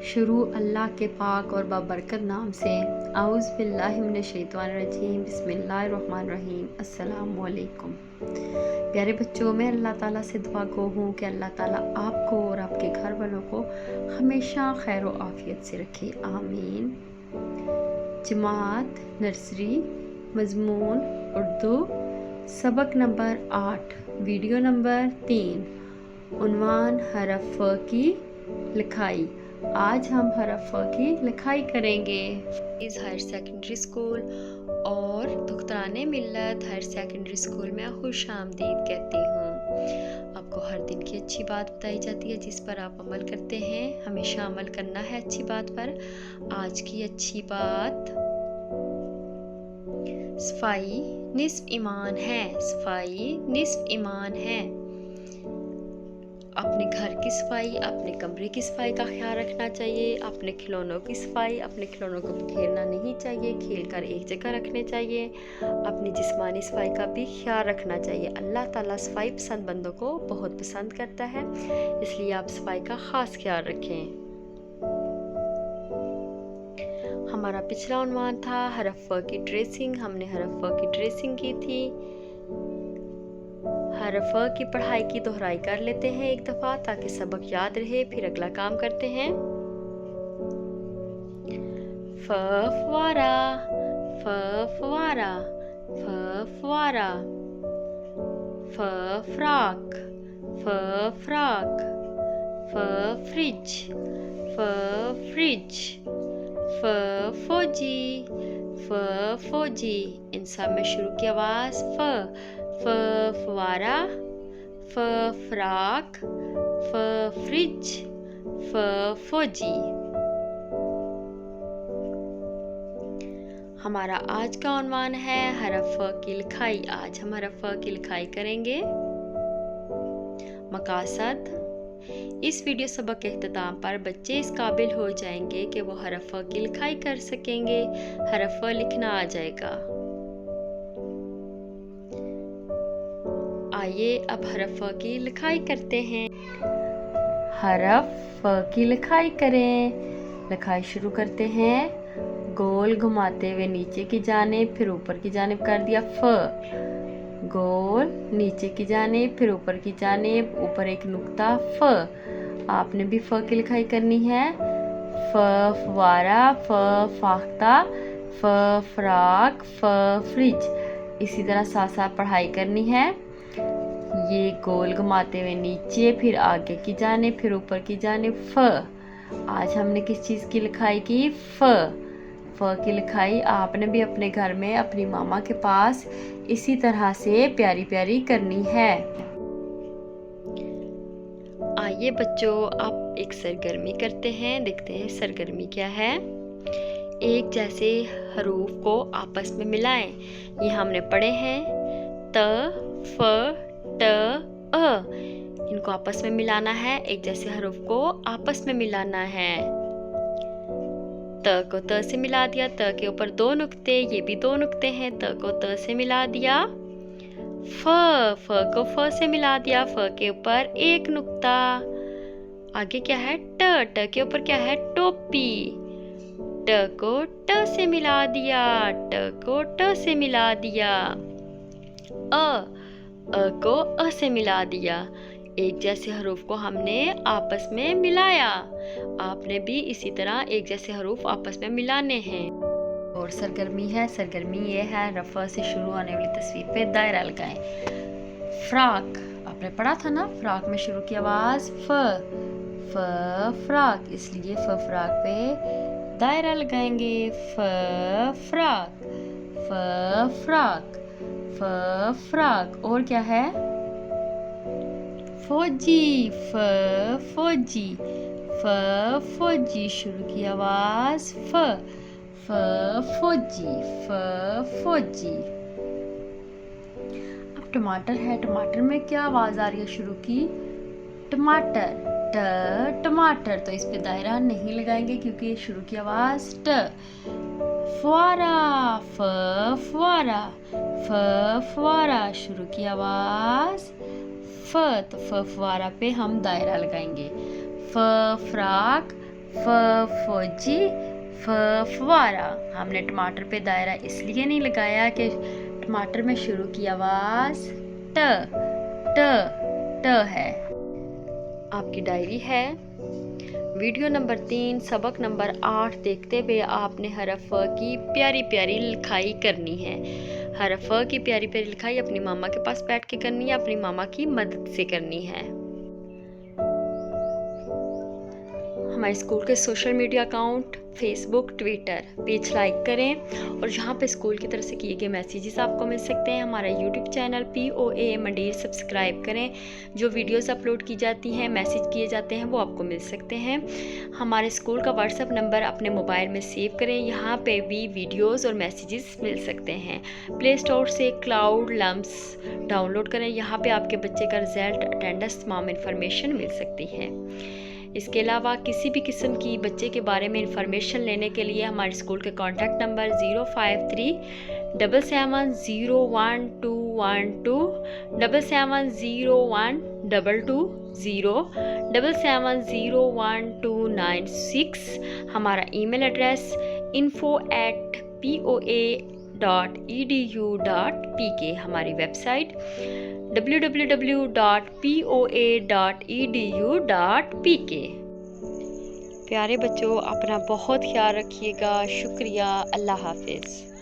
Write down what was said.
शुरू अल्लाह के पाक और बाबरकत नाम से। आउज़ बिल्लाहि मिनश शैतानिर रजीम, बिस्मिल्लाहिर रहमानिर रहीम। अस्सलामु अलैकुम। प्यारे बच्चों, मैं अल्लाह ताला से दुआ गो हूँ कि अल्लाह ताला आपको और आपके घर वालों को हमेशा खैर व आफियत से रखे, आमीन। जमात नर्सरी, मज़मून उर्दू, सबक नंबर 8, वीडियो नंबर 3, उन्वान हरफ फ की लिखाई। आज हम हरफ फ की लिखाई करेंगे। इस हायर सेकेंडरी स्कूल और दुख्ताने मिल्लत हायर सेकेंडरी स्कूल में खुश आमदीद कहती हूँ। आपको हर दिन की अच्छी बात बताई जाती है जिस पर आप अमल करते हैं। हमेशा अमल करना है अच्छी बात पर। आज की अच्छी बात, सफाई निस्फ ईमान है। सफाई निस्फ ईमान है। अपने घर की सफाई, अपने कमरे की सफाई का ख्याल रखना चाहिए। अपने खिलौनों की सफाई, अपने खिलौनों को खेलना नहीं चाहिए, खेल कर एक जगह रखने चाहिए। अपनी जिस्मानी सफाई का भी ख्याल रखना चाहिए। अल्लाह ताला सफाई पसंद बंदों को बहुत पसंद करता है, इसलिए आप सफाई का ख़ास ख्याल रखें। हमारा पिछला उन्वान था हरफ फ की ट्रेसिंग। हमने हरफ फ की ट्रेसिंग की थी। हरफ फ की पढ़ाई की दोहराई कर लेते हैं एक दफ़ा ताकि सबक याद रहे। फिर अगला काम करते हैं। फ फवारा, फ फवारा, फ फवारा। फ फ्राक, फ फ्राक। फ फ्रिज, फ फ्रिज। फ फौजी, फ फौजी। इन सब में शुरू की आवाज़ फ। फ फवारा, फ फ्राक, फ फ्रिज, फ फौजी। हमारा आज का उन्वान है हरफ फ की लिखाई। आज हम हरफ फ की लिखाई करेंगे। मकासद, इस वीडियो सबक के इख्तिताम पर बच्चे इस काबिल हो जाएंगे कि वो हरफ फ की लिखाई कर सकेंगे। हरफ फ लिखना आ जाएगा। आइए अब हरफ फ की लिखाई करते हैं। हरफ फ की लिखाई करें। लिखाई शुरू करते हैं। गोल घुमाते हुए नीचे की जानिब, फिर ऊपर की जानिब कर दिया फ। गोल नीचे की जानिब, फिर ऊपर की जानिब, ऊपर एक नुक्ता फ। आपने भी फ की लिखाई करनी है। फ फवारा, फ फाख्ता, फ फ्राक, फ फ्रिज। इसी तरह साथ साथ पढ़ाई करनी है। ये गोल घुमाते हुए नीचे, फिर आगे की जानिब, फिर ऊपर की जानिब फ। आज हमने किस चीज़ की लिखाई की? फ। फ की लिखाई आपने भी अपने घर में अपनी मामा के पास इसी तरह से प्यारी प्यारी करनी है। आइए बच्चों, आप एक सरगर्मी करते हैं। देखते हैं सरगर्मी क्या है। एक जैसे हरूफ को आपस में मिलाएं। ये हमने पढ़े हैं त, फ, ट, अ। इनको आपस में मिलाना है। एक जैसे हरूफ को आपस में मिलाना है। त को त से मिला दिया, त के ऊपर 2 नुक्ते, ये भी 2 नुक्ते हैं। त को त से मिला दिया। फ को फ से मिला दिया, फ के ऊपर 1 नुक्ता। आगे क्या है? ट के ऊपर क्या है? टोपी। ट को ट से मिला दिया, ट को ट से मिला दिया। अ को अ से मिला दिया। एक जैसे हरूफ को हमने आपस में मिलाया। आपने भी इसी तरह एक जैसे हरूफ आपस में मिलाने हैं। और सरगर्मी है। सरगर्मी ये है, रफ़ा से शुरू होने वाली तस्वीर पे दायरा लगाएं। फ्राक आपने पढ़ा था ना, फ्राक में शुरू की आवाज़ फ। फ फ्राक, इसलिए फ फ्राक पे दायरा लगाएंगे। फ फ्राक, फ फ्राक, फ फ्राक। और क्या है? फौजी, फ फौजी, फ फौजी। शुरू की आवाज़ फ। फ फौजी, फ फौजी। अब टमाटर है। टमाटर में क्या आवाज़ आ रही है शुरू की? टमाटर, ट टमाटर। तो इस पे दायरा नहीं लगाएंगे क्योंकि ये शुरू की आवाज़ ट। फुआरा, फ फुआरा, फ फुआरा। शुरू की आवाज़ फ। तो फ फुआरा पे हम दायरा लगाएंगे। फ फ्राक, फौजी, फवारा। हमने टमाटर पे दायरा इसलिए नहीं लगाया कि टमाटर में शुरू की आवाज़ ट है। आपकी डायरी है। वीडियो नंबर 3 सबक नंबर 8 देखते हुए आपने हरफ फ की प्यारी प्यारी लिखाई करनी है। हरफ फ की प्यारी प्यारी लिखाई अपनी मामा के पास बैठ के करनी है, अपनी मामा की मदद से करनी है। हमारे स्कूल के social media account Facebook, Twitter page like करें और यहाँ पे स्कूल की तरफ से किए गए मैसेजेस आपको मिल सकते हैं। हमारा यूट्यूब चैनल POA मंडीर सब्सक्राइब करें। जो वीडियोस अपलोड की जाती हैं, मैसेज किए जाते हैं, वो आपको मिल सकते हैं। हमारे स्कूल का व्हाट्सएप नंबर अपने मोबाइल में सेव करें। यहाँ पे भी वीडियोस और मैसेजेस मिल सकते हैं। प्ले स्टोर से क्लाउड लम्स डाउनलोड करें। यहाँ पे आपके बच्चे का रिजल्ट, अटेंडेंस, तमाम इंफॉर्मेशन मिल सकती है। इसके अलावा किसी भी किस्म की बच्चे के बारे में इंफॉर्मेशन लेने के लिए हमारे स्कूल के कॉन्टैक्ट नंबर 05377012212, 77012220, 77011296। हमारा ईमेल एड्रेस info@poa.edu.pk। हमारी वेबसाइट www.poa.edu.pk। प्यारे बच्चों, अपना बहुत ख्याल रखिएगा। शुक्रिया। अल्लाह हाफिज़।